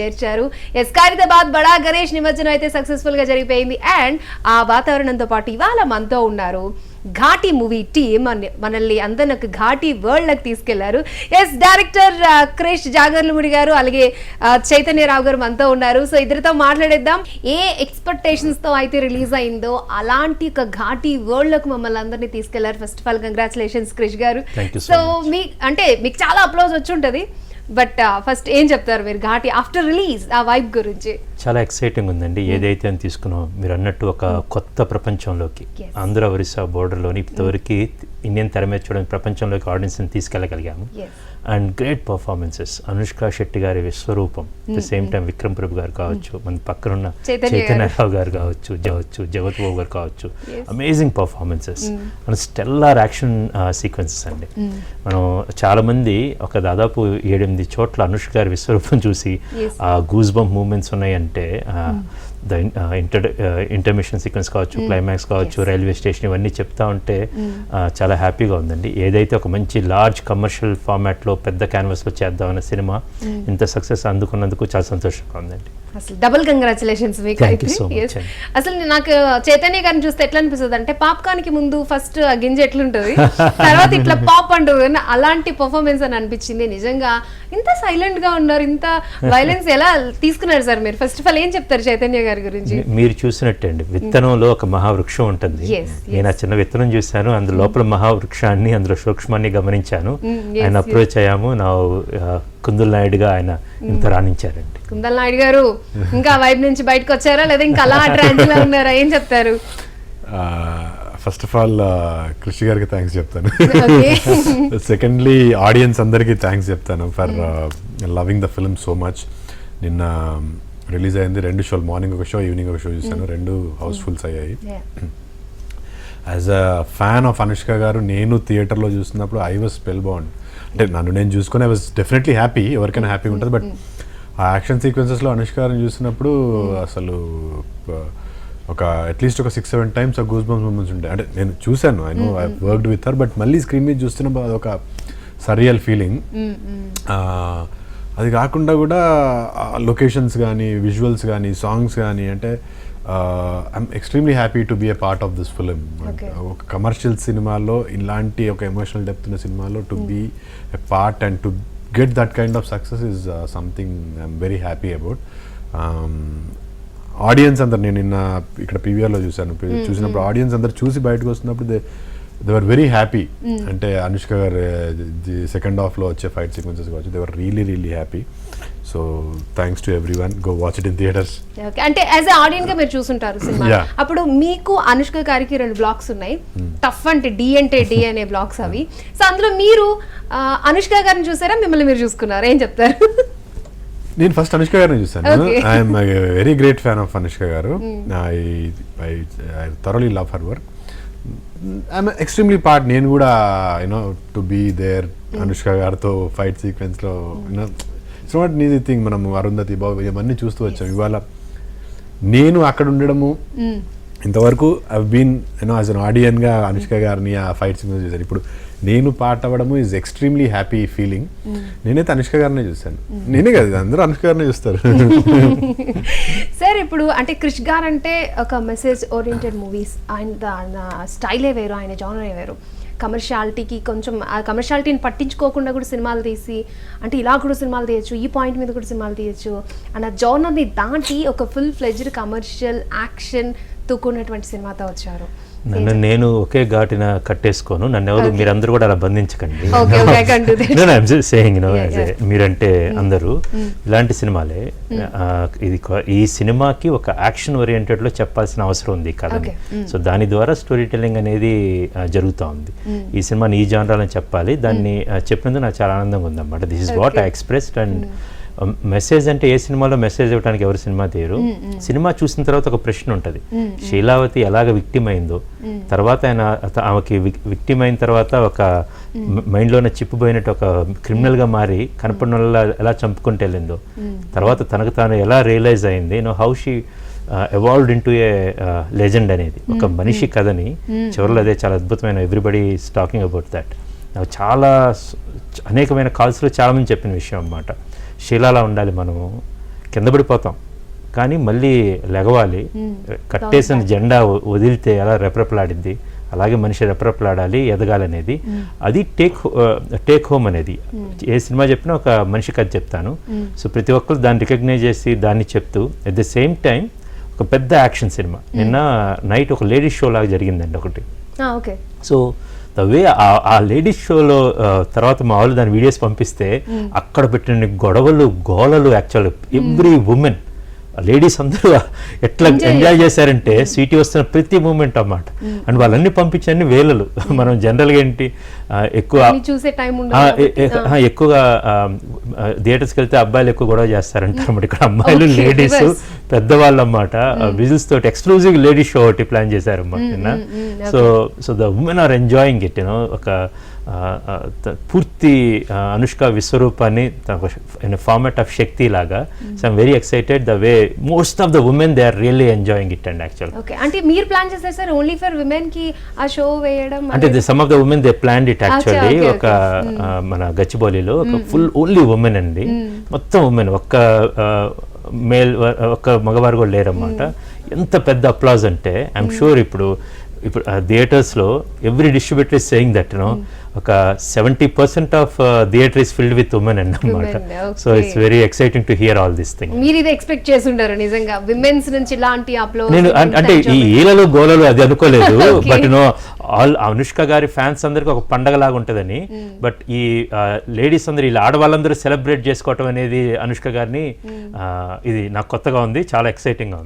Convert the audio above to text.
చేర్చారు. ఖైరతాబాద్ బడా గణేష్ నిమజ్జనం అయితే సక్సెస్ఫుల్ గా జరిగిపోయింది. అండ్ ఆ వాతావరణంతో పాటు ఇవాళ మనతో ఉన్నారు ఘాటి మూవీ టీమ్. మనల్ని అందరికి ఘాటి వరల్డ్ లకు తీసుకెళ్లారు. డైరెక్టర్ క్రిష్ జాగర్లముడి గారు, అలాగే చైతన్యరావు గారు మనతో ఉన్నారు. సో ఇద్దరితో మాట్లాడేద్దాం. ఏ ఎక్స్పెక్టేషన్స్ తో అయితే రిలీజ్ అయిందో అలాంటి ఒక ఘాటి వరల్డ్ లకు మమ్మల్ని అందరినీ తీసుకెళ్లారు. First of all congratulations Krish garu. So మీకు చాలా అప్లోజ్ వచ్చి ఉంటది, బట్ ఫస్ట్ ఏం చెప్తారు మీరు ఘాటి ఆఫ్టర్ రిలీజ్ ఆ వైబ్ గురించి? చాలా ఎక్సైటింగ్ ఉందండి. ఏదైతే అని తీసుకున్నాం మీరు అన్నట్టు ఒక కొత్త ప్రపంచంలోకి, ఆంధ్ర ఒరిస్సా బోర్డర్లోని ఇంతవరకు ఇండియన్ తెర మీద చూడడానికి ప్రపంచంలోకి ఆడియన్స్ని తీసుకెళ్ళగలిగాము. And great performances. Anushka Shetty గారి విశ్వరూపం, the same time Vikram Prabhu గారు కావచ్చు, మన పక్కనున్న చైతన్యరావు గారు కావచ్చు, జగత్ బాబు గారు కావచ్చు, amazing performances and stellar action sequences అండి. మనం చాలా మంది ఒక దాదాపు 7-8 చోట్ల అనుష్క గారి విశ్వరూపం చూసి గూస్ బంప్ మూవ్మెంట్స్ ఉన్నాయంటే ఇంటర్మిషన్ సీక్వెన్స్ కావచ్చు, క్లైమాక్స్ కావచ్చు, రైల్వే స్టేషన్, ఇవన్నీ చెప్తా ఉంటే చాలా హ్యాపీగా ఉందండి. ఏదైతే ఒక మంచి లార్జ్ కమర్షియల్ ఫార్మాట్లో పెద్ద క్యాన్వాస్లో చేద్దామన్న సినిమా ఇంత సక్సెస్ అందుకున్నందుకు చాలా సంతోషంగా ఉందండి. అసలు డబుల్ కంగ్రాచులేషన్స్ మీకు. అసలు నాకు చైతన్య గారిని చూస్తే ఎట్లా అనిపిస్తుంది అంటే పాప్కార్న్ కి ముందు ఫస్ట్ ఆ గింజ ఎట్లుంటది, తర్వాత ఇట్లా పాప్ అంటుంది, అలాంటి పర్ఫార్మెన్స్ అని అనిపించింది. నిజంగా ఇంత సైలెంట్ గా ఉన్నారు, ఇంత వైలెన్స్ ఎలా తీసుకున్నారు సార్ మీరు? ఫస్ట్ ఆఫ్ ఆల్ ఏం చెప్తారు చైతన్య గారి గురించి? మీరు చూసినట్టే అండి, విత్తనంలో ఒక మహావృక్షం ఉంటుంది. నేను ఆ చిన్న విత్తనం చూశాను, అందులో లోపల మహావృక్షాన్ని, అందులో సూక్ష్మాన్ని గమనించాను. ఆయన అప్రోచ్ అయ్యాము. నా కుందల్ నాయుడుగా ఆయన ఇంత రాణించారండి. కుందల్ నాయుడు గారు ఇంకా వైబ్ నుంచి బయటకు వచ్చారా లేదా ఇంకా అలా ట్రాన్స్ లో ఉన్నారా? ఏం చెప్తారు? ఫస్ట్ ఆఫ్ ఆల్ కృషి గారికి థ్యాంక్స్ చెప్తాను. సెకండ్లీ ఆడియన్స్ అందరికీ థ్యాంక్స్ చెప్తాను for loving the film so much. నిన్న రిలీజ్ అయింది 2 షోలు, మార్నింగ్ ఒక షో, ఈవినింగ్ ఒక షో చూసాను. 2 హౌస్ఫుల్స్ అయ్యాయి. As a fan of Anushka గారు నేను థియేటర్లో చూసినప్పుడు ఐ వాజ్ స్పెల్ బౌండ్. అంటే నన్ను నేను చూసుకుని ఐ వాజ్ డెఫినెట్లీ హ్యాపీ, ఎవరికైనా హ్యాపీగా ఉంటుంది. బట్ ఆ యాక్షన్ సీక్వెన్సెస్లో అనుష్క గారిని చూసినప్పుడు అసలు ఒక అట్లీస్ట్ ఒక 6-7 టైమ్స్ ఆ గూస్ బంప్స్ మూమెంట్స్ ఉంటాయి. అంటే నేను చూశాను, I know I worked with her, but మళ్ళీ స్క్రీన్ మీద చూస్తున్నప్పుడు అదొక సరియల్ ఫీలింగ్. అది కాకుండా కూడా లొకేషన్స్ కానీ, విజువల్స్ కానీ, సాంగ్స్ కానీ, అంటే I'm extremely happy to be a part of this film. ఒక కమర్షియల్ సినిమాలో ఇలాంటి ఒక ఎమోషనల్ డెప్త్ ఉన్న సినిమాలో to be a part and to get that kind of success is something I'm very happy about. Audience అందరు, నేను నిన్న ఇక్కడ పీవీఆర్లో చూసినప్పుడు ఆడియన్స్ అందరు చూసి బయటకు వస్తున్నప్పుడు దే వర్ వెరీ హ్యాపీ. అంటే అనుష్క గారు సెకండ్ హాఫ్లో వచ్చే ఫైట్ సీక్వెన్సెస్ కావచ్చు, they were really really happy. So thanks to everyone, go watch it in theatres. అంటే యాజ్ ఎ ఆడియన్స్ గా మీరు చూసుంటారు సినిమా. అప్పుడు మీకు అనుష్క గారికి 2 బ్లాక్స్ ఉన్నాయి, టఫ్ అంటే డి అనే బ్లాక్స్ అవి. సో అందులో మీరు అనుష్క గారిని చూసారా, మిమ్మల్ని మీరు చూసుకున్నారా? ఏం చెప్తారు? నేను ఫస్ట్ అనుష్క గారిని చూసాను. I'm very great fan of Anushka గారు. I thoroughly love her work. I'm extremely part, నేను కూడా you know to be there Anushka గారితో ఫైట్ సీక్వెన్స్లో. It's not easy thing. మనం అరుంధతి, బాబు ఇవన్నీ చూస్తూ వచ్చాం. ఇవాళ నేను అక్కడ ఉండడము, ఇంతవరకు I been you know as an ఆడియన్గా అనుష్క గారిని ఆ ఫైట్ సీక్వెన్స్ చూశాను. ఇప్పుడు నేను పార్ట్ అవ్వడము ఈజ్ ఎక్స్ట్రీమ్లీ హ్యాపీ ఫీలింగ్. నేనైతే అనుష్క గారినే చూశాను. నేనే కదా, అందరూ అనుష్క గారినే చూస్తారు. సార్ ఇప్పుడు అంటే క్రిష్ గారు అంటే ఒక మెసేజ్ ఓరియంటెడ్ మూవీస్, ఆయన స్టైలే వేరు, ఆయన జానరే వేరు. కమర్షియాలిటీకి కొంచెం ఆ కమర్షియాలిటీని పట్టించుకోకుండా కూడా సినిమాలు తీసి, అంటే ఇలా కూడా సినిమాలు తీయచ్చు, ఈ పాయింట్ మీద కూడా సినిమాలు తీయచ్చు అన్న జానర్ని దాటి ఒక ఫుల్ ఫ్లెడ్జ్డ్ కమర్షియల్ యాక్షన్ తూకున్నటువంటి సినిమాతో వచ్చారు. నన్ను నేను ఒకే ఘాటిన కట్టేసుకోను, నన్ను ఎవరు మీరందరూ కూడా అలా బంధించకండి. మీరంటే అందరూ ఇలాంటి సినిమాలే. ఈ సినిమాకి ఒక యాక్షన్ ఓరియంటెడ్లో చెప్పాల్సిన అవసరం ఉంది కథని. సో దాని ద్వారా స్టోరీ టెల్లింగ్ అనేది జరుగుతూ ఉంది. ఈ సినిమాని ఈ జానరాలని చెప్పాలి, దాన్ని చెప్పినందుకు నాకు చాలా ఆనందంగా ఉందన్నమాట. This is what I expressed. And message అంటే ఏ సినిమాలో మెసేజ్ ఇవ్వడానికి ఎవరు సినిమా తీయరు. సినిమా చూసిన తర్వాత ఒక ప్రశ్న ఉంటుంది, శీలావతి ఎలాగ విక్టిమ్ అయిందో, తర్వాత ఆమెకి విక్టిమ్ అయిన తర్వాత ఒక మైండ్లోనే చిప్పుపోయినట్టు ఒక క్రిమినల్గా మారి కనపడిన ఎలా చంపుకుంటూ వెళ్ళిందో, తర్వాత తనకు తాను ఎలా రియలైజ్ అయింది, how she evolved into a legend అనేది ఒక మనిషి కథని చివరిలో అదే చాలా అద్భుతమైన. Everybody is talking about that. నాకు చాలా అనేకమైన కాల్స్లో చాలామంది చెప్పిన విషయం అన్నమాట. శీలాలా ఉండాలి మనము, కింద పడిపోతాం కానీ మళ్ళీ లెగవాలి, కట్టేసిన జెండా వదిలితే ఎలా రెపరెపలాడిద్ది అలాగే మనిషి రెపరెపలాడాలి, ఎదగాలనేది అది టేక్ హోమ్ అనేది. ఏ సినిమా చెప్పినా ఒక మనిషి కథ చెప్తాను. సో ప్రతి ఒక్కరు దాన్ని రికగ్నైజ్ చేసి దాన్ని చెప్తూ అట్ ద సేమ్ టైం ఒక పెద్ద యాక్షన్ సినిమా. నిన్న నైట్ ఒక లేడీస్ షో లాగా జరిగిందండి ఒకటి. సో ద వే ఆ లేడీస్ షోలో తర్వాత మా వాళ్ళు దాని వీడియోస్ పంపిస్తే అక్కడ పెట్టిన గొడవలు గోలలు యాక్చువల్ ఎవ్రీ ఉమెన్ లేడీస్ అందరూ ఎట్లా ఎంజాయ్ చేశారంటే స్వీటీ వస్తున్న ప్రతి మూమెంట్ అన్నమాట. అండ్ వాళ్ళన్నీ పంపించండి వేలలు. మనం జనరల్గా ఏంటి ఎక్కువగా థియేటర్స్కి వెళ్తే అబ్బాయిలు ఎక్కువ గొడవ చేస్తారంటారు అన్నమాట. ఇక్కడ అమ్మాయిలు లేడీస్ పెద్దవాళ్ళు అన్నమాట. విజిల్స్ తోటి ఎక్స్క్లూజివ్ లేడీస్ షో ఒకటి ప్లాన్ చేశారు అన్నమాట. So the women are enjoying it you know. ఒక పూర్తి అనుష్క విశ్వరూపాన్ని ఇన్ ఫార్మాట్ ఆఫ్ శక్తి లాగా. So I'm very excited the way most of the women they are really enjoying it. And actual అంటే మీరు plan చేశారు సార్ ఓన్లీ ఫర్ విమెన్ కి ఆ show వేయడం? అంటే some of the women they planned it actually. ఒక మన గచ్చిబౌలిలో ఒక ఫుల్ ఓన్లీ ఉమెన్ అండి, మొత్తం ఉమెన్, ఒక్క మేల్ ఒక్క మగవారు కూడా లేరన్నమాట. ఎంత పెద్ద అప్లాజ్ అంటే ఐఎమ్ షూర్ ఇప్పుడు థియేటర్స్లో every distributor is saying that you know ఒక 70% of theatre is filled with women and అన్నమాట. So it's very exciting to hear all this thing. మీరు ఇది ఎక్స్పెక్ట్ చేసి ఉంటారు నిజంగా విమెన్స్ నుంచి ఇలాంటి అప్లోడ్? నేను అంటే ఈ ఈలలు గోలలు అది అనుకోలేదు. బట్ యూనో ఆల్ అనుష్క గారి ఫ్యాన్స్ అందరికి ఒక పండగ లాగా ఉంటుందని. బట్ ఈ లేడీస్ అందరూ ఇలా ఆడవాళ్ళందరూ సెలబ్రేట్ చేసుకోవటం అనేది అనుష్క గారిని ఇది నాకు కొత్తగా ఉంది, చాలా ఎక్సైటింగ్ గా ఉంది.